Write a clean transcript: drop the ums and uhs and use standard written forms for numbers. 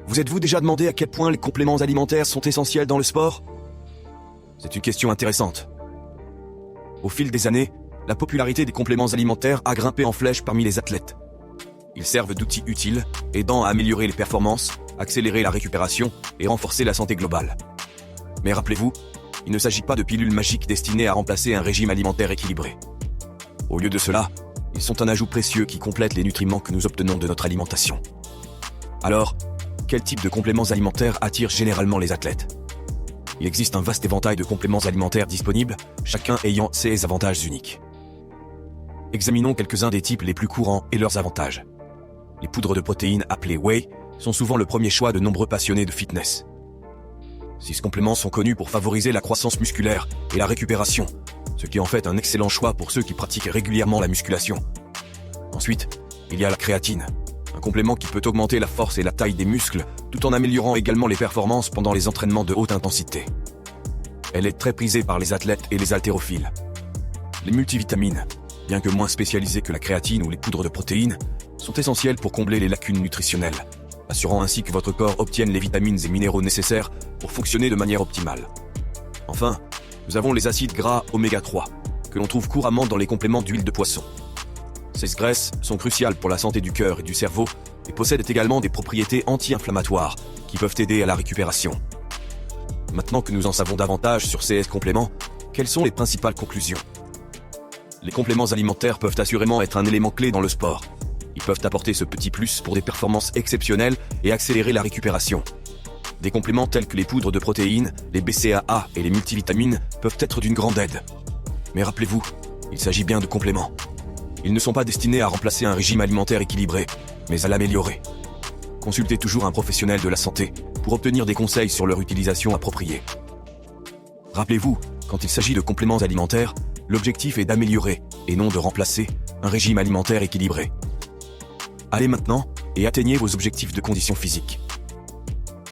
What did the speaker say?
Vous êtes-vous déjà demandé à quel point les compléments alimentaires sont essentiels dans le sport? C'est une question intéressante. Au fil des années, la popularité des compléments alimentaires a grimpé en flèche parmi les athlètes. Ils servent d'outils utiles, aidant à améliorer les performances, accélérer la récupération et renforcer la santé globale. Mais rappelez-vous, il ne s'agit pas de pilules magiques destinées à remplacer un régime alimentaire équilibré. Au lieu de cela, ils sont un ajout précieux qui complète les nutriments que nous obtenons de notre alimentation. Alors, quel type de compléments alimentaires attire généralement les athlètes? Il existe un vaste éventail de compléments alimentaires disponibles, chacun ayant ses avantages uniques. Examinons quelques-uns des types les plus courants et leurs avantages. Les poudres de protéines appelées whey sont souvent le premier choix de nombreux passionnés de fitness. Ces compléments sont connus pour favoriser la croissance musculaire et la récupération, ce qui en fait un excellent choix pour ceux qui pratiquent régulièrement la musculation. Ensuite, il y a la créatine, un complément qui peut augmenter la force et la taille des muscles, tout en améliorant également les performances pendant les entraînements de haute intensité. Elle est très prisée par les athlètes et les haltérophiles. Les multivitamines, bien que moins spécialisées que la créatine ou les poudres de protéines, sont essentielles pour combler les lacunes nutritionnelles, assurant ainsi que votre corps obtienne les vitamines et minéraux nécessaires pour fonctionner de manière optimale. Enfin, nous avons les acides gras oméga 3, que l'on trouve couramment dans les compléments d'huile de poisson. Ces graisses sont cruciales pour la santé du cœur et du cerveau et possèdent également des propriétés anti-inflammatoires qui peuvent aider à la récupération. Maintenant que nous en savons davantage sur ces compléments, quelles sont les principales conclusions? Les compléments alimentaires peuvent assurément être un élément clé dans le sport. Ils peuvent apporter ce petit plus pour des performances exceptionnelles et accélérer la récupération. Des compléments tels que les poudres de protéines, les BCAA et les multivitamines peuvent être d'une grande aide. Mais rappelez-vous, il s'agit bien de compléments. Ils ne sont pas destinés à remplacer un régime alimentaire équilibré, mais à l'améliorer. Consultez toujours un professionnel de la santé pour obtenir des conseils sur leur utilisation appropriée. Rappelez-vous, quand il s'agit de compléments alimentaires, l'objectif est d'améliorer, et non de remplacer, un régime alimentaire équilibré. Allez maintenant, et atteignez vos objectifs de condition physique.